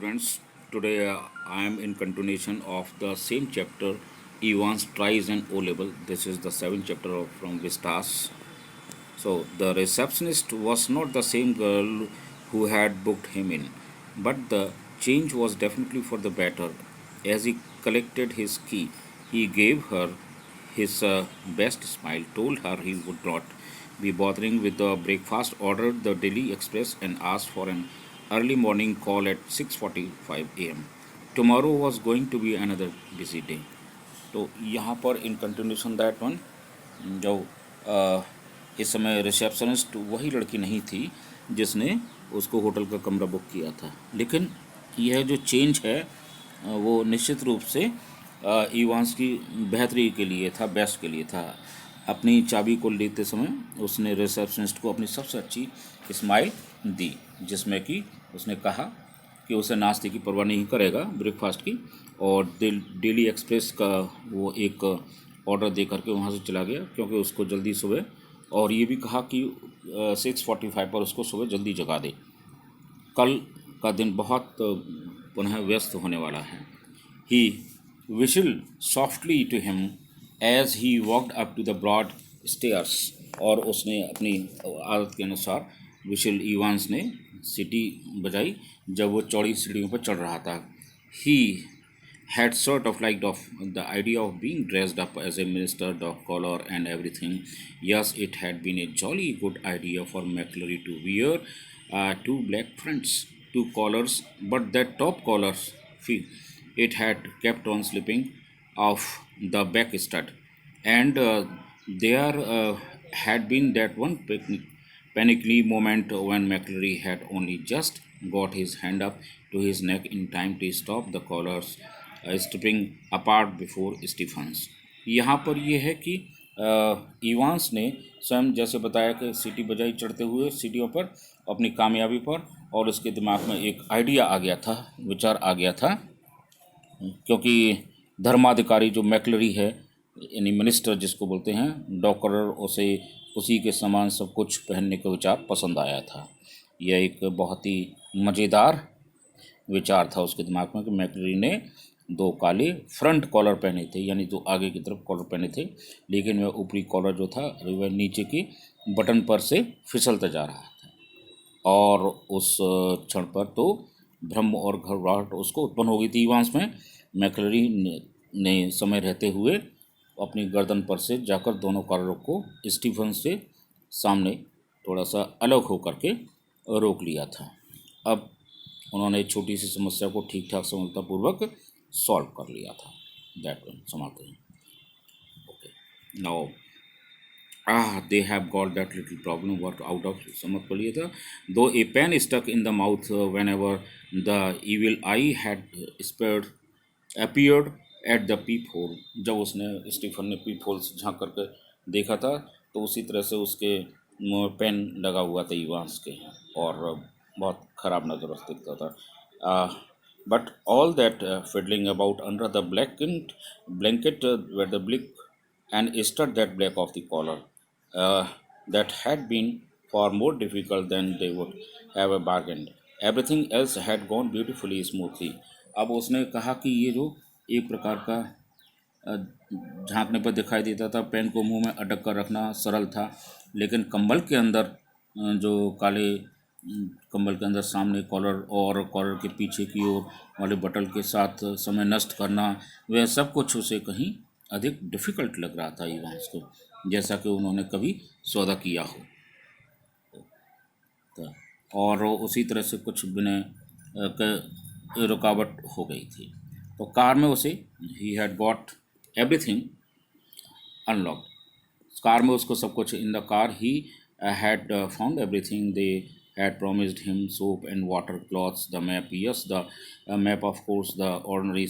Students, today I am in continuation of the same chapter, Evans tries an O level. This is the seventh chapter from Vistas. So the receptionist was not the same girl who had booked him in, but the change was definitely for the better. As he collected his key, he gave her his best smile, told her he would not be bothering with the breakfast, ordered the Delhi Express, and asked for an early morning call at 6:45 a.m. Tomorrow was going to be another busy day. तो यहाँ पर इन continuation that one जो अ, इस समय receptionist वही लड़की नहीं थी जिसने उसको होटल का कमरा बुक किया था, लेकिन यह जो चेंज है वो निश्चित रूप से इवांस की बेहतरी के लिए था, बेस्ट के लिए था। अपनी चाबी को लेते समय उसने रिसेप्शनिस्ट को अपनी सबसे अच्छी स्माइल दी, जिसमें कि उसने कहा कि उसे नाश्ते की परवाह नहीं करेगा, ब्रेकफास्ट की, और डेली एक्सप्रेस का वो एक ऑर्डर दे करके वहाँ से चला गया क्योंकि उसको जल्दी सुबह, और ये भी कहा कि 6:45 पर उसको सुबह जल्दी जगा दे, कल का दिन बहुत पुनः व्यस्त होने वाला है। ही whistled softly to him as he walked up to the broad stairs, और उसने अपनी आदत के अनुसार विशिल इवांस ने सीटी बजाई जब वो चौड़ी सीढ़ियों पर चढ़ रहा था। ही had sort of liked of the idea of being dressed up as a minister, dog collar and everything. Yes, it had been a jolly good idea for McClary to wear two black fronts, two collars, but that top collar, it had kept on slipping off the back stud, and there had been that one panicky moment when McClary had only just got his hand up to his neck in time to stop the collars stripping apart before Stephens. यहाँ पर ये है कि Evans ने स्वयं जैसे बताया कि सीटी बजाई चढ़ते हुए सीढ़ियों पर अपनी कामयाबी पर, और उसके दिमाग में एक आइडिया आ गया था, विचार आ गया था, क्योंकि धर्माधिकारी जो मैकलरी है यानी मिनिस्टर जिसको बोलते हैं, डॉकरर, उसे उसी के समान सब कुछ पहनने का विचार पसंद आया था। यह एक बहुत ही मज़ेदार विचार था उसके दिमाग में कि मैकलरी ने दो काले फ्रंट कॉलर पहने थे, यानी दो आगे की तरफ कॉलर पहने थे, लेकिन वह ऊपरी कॉलर जो था वह नीचे के बटन पर से फिसलता जा रहा था, और उस क्षण पर तो भ्रम और घबराहट उसको उत्पन्न हो गई थी इवांस में। मैकलरी ने समय रहते हुए अपनी गर्दन पर से जाकर दोनों कॉलरों को स्टीफन से सामने थोड़ा सा अलग होकर के रोक लिया था। अब उन्होंने छोटी सी समस्या को ठीक ठाक समझतापूर्वक सॉल्व कर लिया था। दैट वन समाते हैं। Okay, now they have got that little problem worked out of, समझ कर लिया था। Though a pen stuck in the mouth whenever the evil eye had appeared at the peephole, जब उसने स्टीफन ने पीप होल से झाँक करके देखा था तो उसी तरह से उसके पेन लगा हुआ था इवांस के, और बहुत ख़राब नज़र उससे दिखता था। But all that fiddling about under the blanket were the blick and stud that black of the collar, that had been far more difficult than they would have bargained. Everything else had gone beautifully smoothly. अब उसने कहा कि ये जो एक प्रकार का झांकने पर दिखाई देता था, पेन को मुंह में अटक कर रखना सरल था, लेकिन कंबल के अंदर जो काले कंबल के अंदर सामने कॉलर और कॉलर के पीछे की ओर वाले बटन के साथ समय नष्ट करना, वह सब कुछ उसे कहीं अधिक डिफ़िकल्ट लग रहा था इवांस को, जैसा कि उन्होंने कभी सौदा किया हो। तो और उसी तरह से कुछ रुकावट हो गई थी। तो कार में उसे he had got everything unlocked, car में उसको सब कुछ, in the car he had found everything they had promised him: soap and water, clothes, the map, yes, the map, of course, the ordinary,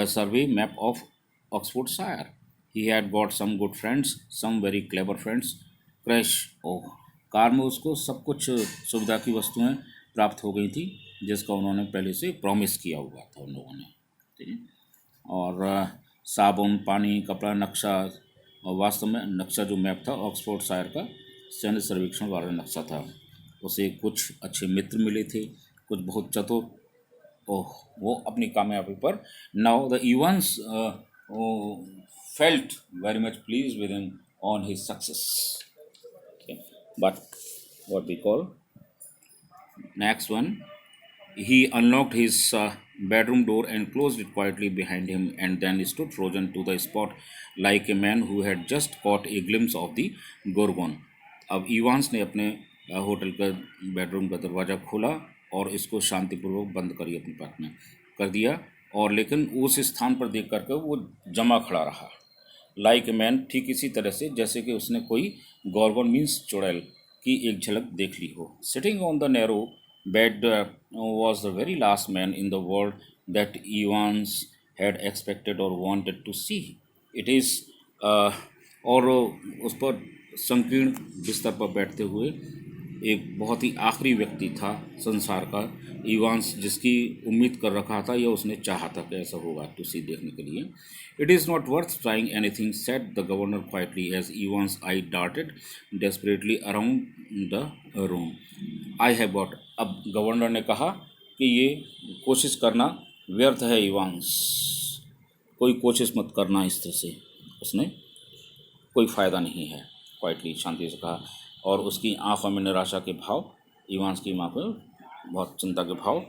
survey map of Oxfordshire. He had got some good friends, some very clever friends. Crash, ओह, car में उसको सब कुछ सुविधा की वस्तुएं प्राप्त हो गई थी जिसका उन्होंने पहले से प्रॉमिस किया हुआ था उन लोगों ने, ठीक है। और साबुन, पानी, कपड़ा, नक्शा, और वास्तव में नक्शा जो मैप था ऑक्सफोर्डशायर का सैन्य सर्वेक्षण वाला नक्शा था। उसे कुछ अच्छे मित्र मिले थे, कुछ बहुत चतुर ओह, वो अपनी कामयाबी पर। Now the Evans felt very much please with him on his success, but what we call next one, he unlocked his bedroom door and closed it quietly behind him, and then stood frozen to the spot like a man who had just caught a glimpse of the Gorgon. अब Evans ने अपने hotel का bedroom का दरवाज़ा खोला और इसको शांतिपूर्वक बंद करी अपने पास में कर दिया, और लेकिन उस स्थान पर देख करके वो जमा खड़ा रहा, लाइक ए मैन, ठीक इसी तरह से जैसे कि उसने कोई गॉर्गन मीन्स चुड़ैल की एक झलक देख ली हो। Sitting on the narrow bed was the very last man in the world that Evans had expected और wanted to see. It is और उस पर संकीर्ण बिस्तर पर बैठते हुए एक बहुत ही आखिरी व्यक्ति था संसार का, इवांस, जिसकी उम्मीद कर रखा था या उसने चाहा था कि ऐसा होगा टू सी देखने के लिए। It is not worth trying anything, said the governor quietly as Evans I darted desperately around the room. I have got, अब गवर्नर ने कहा कि ये कोशिश करना व्यर्थ है इवांस, कोई कोशिश मत करना इस तरह से, उसने कोई फ़ायदा नहीं है, क्वाइटली, शांति से कहा। और उसकी आंखों में निराशा के भाव, इवांस की आंखों में बहुत चिंता के भाव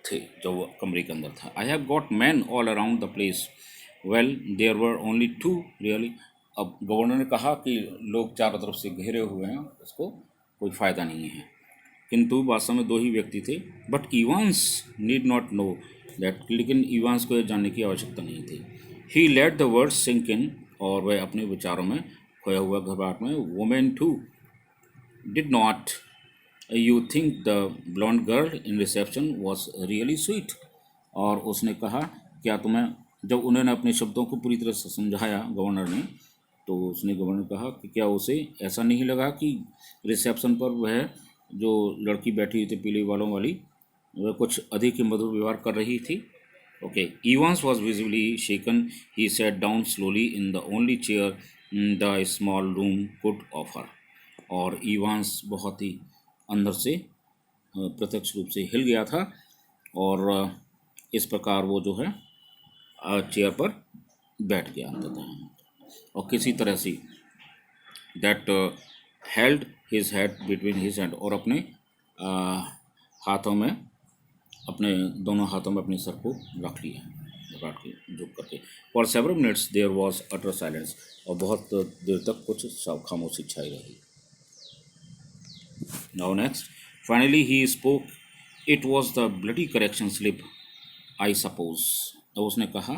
थे जो वो कमरे के अंदर था। I have got man all around the place, well there were only two really. अब गवर्नर ने कहा कि लोग चारों तरफ से घेरे हुए हैं, उसको कोई फ़ायदा नहीं है, किंतु वास्तव में दो ही व्यक्ति थे। But Evans need not know that, लेकिन इवांस को यह जानने की आवश्यकता नहीं थी। He let the words sink in, और वह अपने विचारों में खोया हुआ घबराहट में। Women too did not you think the blonde girl in reception was really sweet. और उसने कहा, क्या तुम्हें, जब उन्होंने अपने शब्दों को पूरी तरह से समझाया गवर्नर ने, तो उसने गवर्नर कहा कि क्या उसे ऐसा नहीं लगा कि रिसेप्शन पर वह जो लड़की बैठी हुई थी पीले बालों वाली, वह कुछ अधिक ही मधुर व्यवहार कर रही थी। Okay, Evans was visibly shaken. He sat down slowly in the only chair the small room could offer. और ईवांस बहुत ही अंदर से प्रत्यक्ष रूप से हिल गया था, और इस प्रकार वो जो है चेयर पर बैठ गया अंततः, और किसी तरह say that held his head between his hand, और अपने हाथों में, अपने दोनों हाथों में अपने सर को रख लिया, रख के झुक करके। For several minutes there was utter silence, और बहुत देर तक कुछ खामोशी छाई रही। Now next, finally he spoke, it was the bloody correction slip I suppose. तो उसने कहा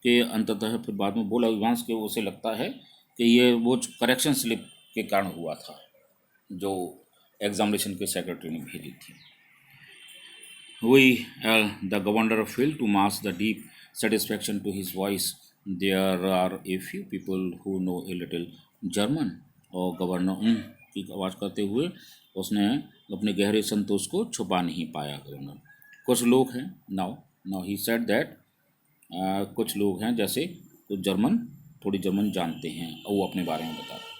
कि अंततः फिर बाद में बोला इवांस के, उसे लगता है कि ये वो करेक्शन स्लिप के कारण हुआ था जो एग्जामिनेशन के सेक्रेटरी ने भेजी थी। We, the governor, failed to mask the deep satisfaction to his voice. There are a few people who know a little German. और गवर्नर की आवाज़ करते हुए उसने अपने गहरे संतोष को छुपा नहीं पाया। गवर्नर, कुछ लोग हैं, now now he said that, कुछ लोग हैं जैसे तो जर्मन, थोड़ी जर्मन जानते हैं, और वो अपने बारे में बता रहे।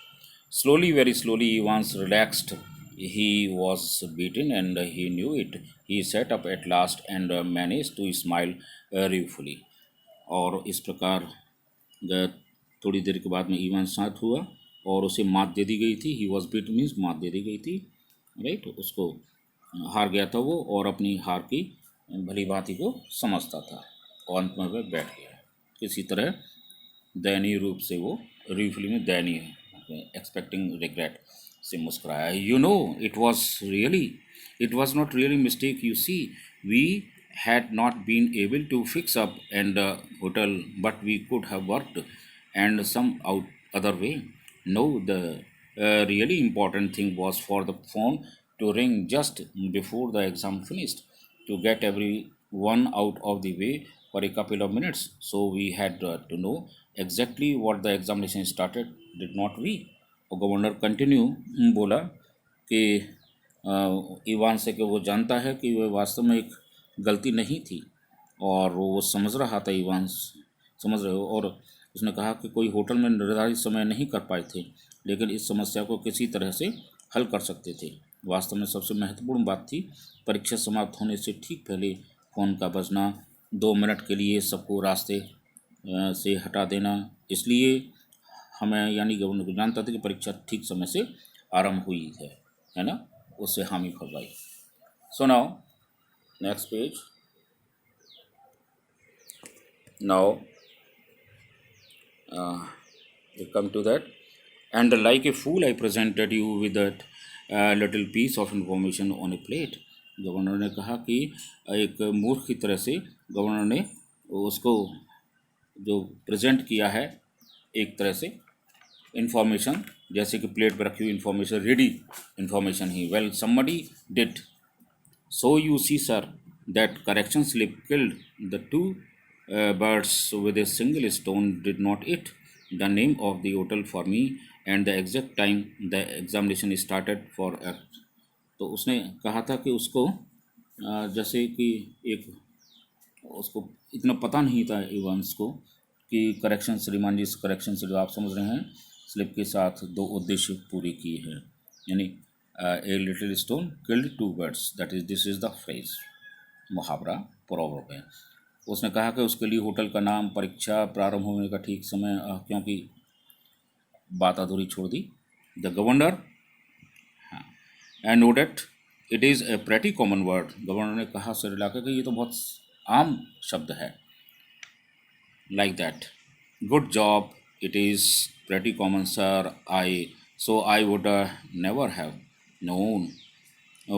Slowly, very slowly, Evans relaxed. He was beaten and he knew it. He sat up at last and managed to smile ruefully. और इस प्रकार थोड़ी देर के बाद में इवान शांत हुआ और उसे मात दे दी गई थी। ही वॉज बीट मीन्स मात दे दी गई थी, राइट, उसको हार गया था वो, और अपनी हार की भली भांति को समझता था, और अंत में वह बैठ गया। किसी तरह दयनीय रूप से वो, रूफली में दयनीय, एक्सपेक्टिंग रिग्रेट से मुस्कुराया। You know it was not really mistake, you see we had not been able to fix up and hotel, but we could have worked and some other way. No, the really important thing was for the phone to ring just before the exam finished, to get everyone out of the way for a couple of minutes. So we had to know exactly what the examination started, did not we? और governor continue बोला कि Ivan से कि वो जानता है कि वह वास्तव में एक गलती नहीं थी, और वो समझ रहा था, इवान समझ रहे हो। और उसने कहा कि कोई होटल में निर्धारित समय नहीं कर पाए थे, लेकिन इस समस्या को किसी तरह से हल कर सकते थे। वास्तव में सबसे महत्वपूर्ण बात थी। परीक्षा समाप्त होने से ठीक पहले फ़ोन का बजना, 2 मिनट के लिए सबको रास्ते से हटा देना। इसलिए हमें यानी गवर्नर को जानता था कि परीक्षा ठीक समय से आरंभ हुई है ना, उससे हामी भरवाई। So now next page. Now we come to that, and like a fool I presented you with that little piece of information on a plate। Governor ने कहा कि एक मूर्ख की तरह से गवर्नर ने उसको जो प्रेजेंट किया है एक तरह से इंफॉर्मेशन, जैसे कि प्लेट पर रखी हुई information, ready information he. Well somebody did so you see sir that correction slip killed the two birds with a single stone, did not it? The name of the hotel for me and the exact time the examination started for a। तो उसने कहा था कि उसको जैसे कि एक उसको इतना पता नहीं था इवांस को कि करेक्शन श्रीमान जी, करेक्शन से जो आप समझ रहे हैं स्लिप के साथ 2 उद्देश्य पूरे किए हैं, यानी a little stone killed 2 birds, that is this is the phrase, मुहावरा प्रोवर्ब है। उसने कहा कि उसके लिए होटल का नाम, परीक्षा प्रारंभ होने का ठीक समय, क्योंकि बात अधूरी छोड़ दी। The governor and no date it is a pretty common word. Governor ने कहा सर इलाके का ये तो बहुत आम शब्द है। Like that, good job, it is pretty common sir, I would never have known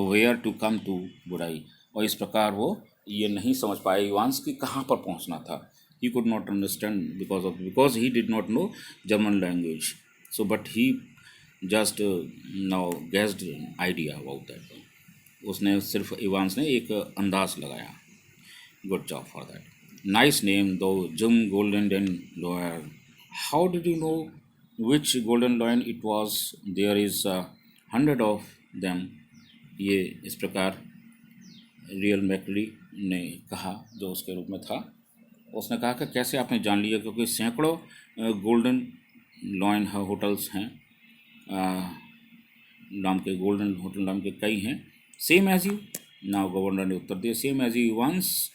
where to come to बुराई। और इस प्रकार वो ये नहीं समझ पाए इवांस की कहाँ पर पहुँचना था। He could not understand because he did not know German language, so but he just now guessed idea about that. उसने सिर्फ इवांस ने एक अंदाज लगाया। Good job for that, nice name though, Jim Golden lawyer. How did you know which golden lion it was, there is 100 of them. ये इस प्रकार real मैकली ने कहा जो उसके रूप में था। उसने कहा कि कैसे आपने जान लिया, क्योंकि सैकड़ों गोल्डन लॉयन होटल्स हैं, नाम के गोल्डन होटल नाम के कई हैं। Same as you, now governor ने उत्तर दिया, same as you once,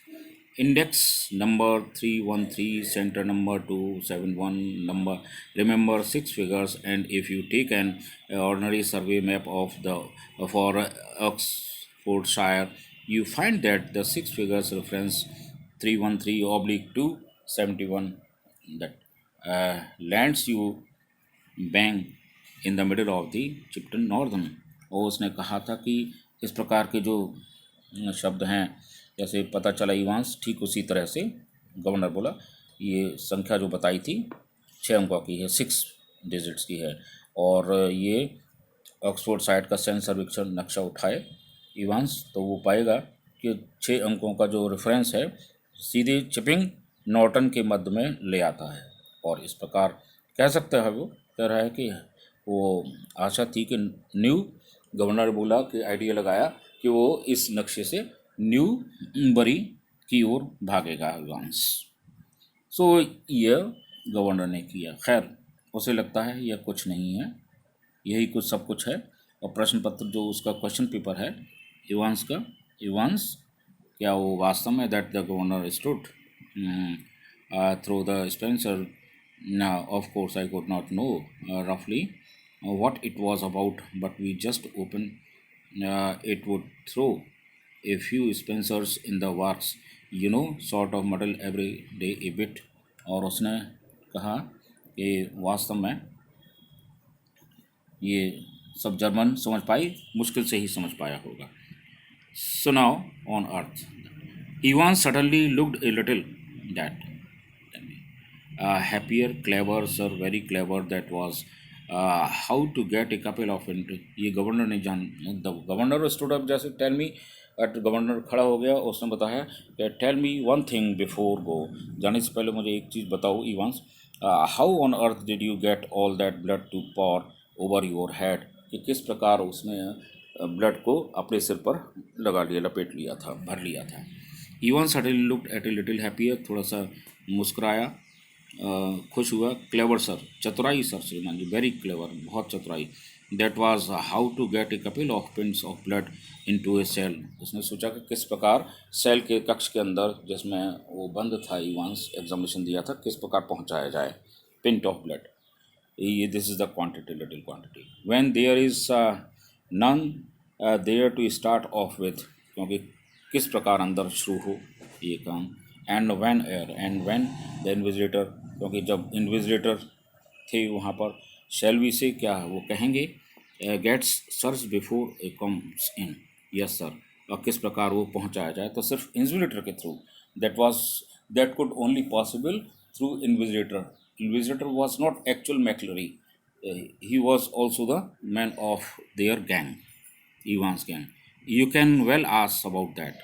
index number 313, centre number 271, number remember 6 figures, and if you take an ordinary survey map of the for Oxfordshire, you find that the 6 figures reference 313/271 that lands you bang in the middle of the चिप्टन northern. और उसने कहा था कि इस प्रकार के जो शब्द हैं, जैसे पता चला इवांस, ठीक उसी तरह से गवर्नर बोला ये संख्या जो बताई थी 6 अंकों की है, 6 डिजिट्स की है। और ये ऑक्सफोर्ड साइट का सेंस सर्वेक्षण नक्शा उठाए इवांस तो वो पाएगा कि 6 अंकों का जो रेफरेंस है सीधे चिपिंग नॉर्टन के मध्य में ले आता है। और इस प्रकार कह सकते हैं, वो कह रहा है कि वो आशा थी कि न्यू, गवर्नर बोला कि आइडिया लगाया कि वो इस नक्शे से न्यू बरी की ओर भागेगा इवांस। सो यह गवर्नर ने किया। खैर उसे लगता है यह कुछ नहीं है, यही कुछ सब कुछ है। और प्रश्न पत्र जो उसका क्वेश्चन पेपर है इवांस का, इवांस क्या वो वास्तव में that the governor stood through the Spencer. Now, of course, I could not know roughly what it was about, but we just opened it would throw a few Spencers in the works, sort of muddle every day a bit। और उसने कहा कि वास्तव में ये सब German समझ पाई, मुश्किल से ही समझ पाया होगा। So now on earth, Ivan suddenly looked a little that happier, clever, sir, very clever, that was how to get a couple of it। ये गवर्नर ने जान, द गवर्नर स्टूड अप, जैसे टेल मी, गवर्नर खड़ा हो गया, उसने बताया कि tell me one thing before go, जाने से पहले मुझे एक चीज़ बताओ Evans, how on earth did you get all that blood to pour over your head, कि किस प्रकार उसने ब्लड को अपने सिर पर लगा लिया, लपेट लिया था, भर लिया था। Even suddenly looked at a little happier, थोड़ा सा मुस्कुराया, खुश हुआ। क्लेवर सर, चतुराई सर श्रीमान जी, वेरी क्लेवर, बहुत चतुराई। that was how to get a couple of pins of blood into a cell. उसने सोचा कि किस प्रकार सेल के कक्ष के अंदर जिसमें वो बंद था, इवांस एग्जामिनेशन दिया था, किस प्रकार पहुंचाया जाए पिंट ऑफ ब्लड. ये this is the quantity, little quantity. When there is none there to start off with, क्योंकि किस प्रकार अंदर शुरू हो ये काम. And when air and when the invigilator, क्योंकि जब इन्विजिलेटर थे वहाँ पर, शैल वी से क्या वो कहेंगे, gets search before a comes in. Yes sir. और किस प्रकार वो पहुँचाया जाए, तो सिर्फ इन्विजिलेटर के through. That could only possible through invigilator. Invigilator was not actual मैकलरी, he was also the man of their gang, Evans gang. You can well ask about that.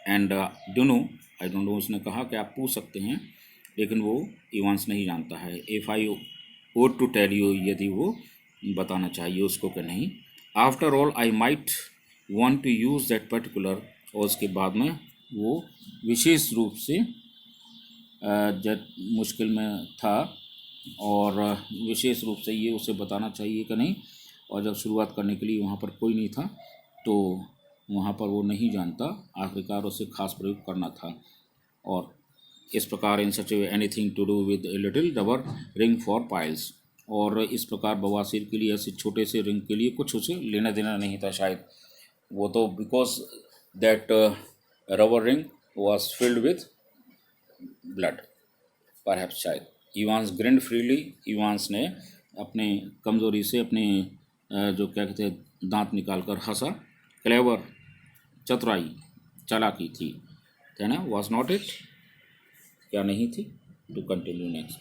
And I don't know, उसने कहा कि आप पूछ सकते हैं, लेकिन वो Evans नहीं जानता है. If I ought to tell you, यदि वो बताना चाहिए उसको कि नहीं. After all, I might want to use that particular. और उसके बाद में वो विशेष रूप से जब मुश्किल में था और विशेष रूप से ये उसे बताना चाहिए कि नहीं. और जब शुरुआत करने के लिए वहाँ पर कोई नहीं था, तो वहाँ पर वो नहीं जानता, आखिरकार उसे खास प्रयोग करना था. और इस प्रकार in such anything to do with a little rubber ring for piles. और इस प्रकार बवासीर के लिए ऐसे छोटे से रिंग के लिए कुछ उसे लेना देना नहीं था शायद. वो तो because that rubber ring was filled with blood, perhaps शायद. Evans grinned freely. इवांस ने अपने कमज़ोरी से अपने जो क्या कहते हैं दांत निकाल कर हंसा. क्लेवर, चतुराई, चालाकी थी, है ना. वॉज नॉट इट, क्या नहीं थी. To continue next.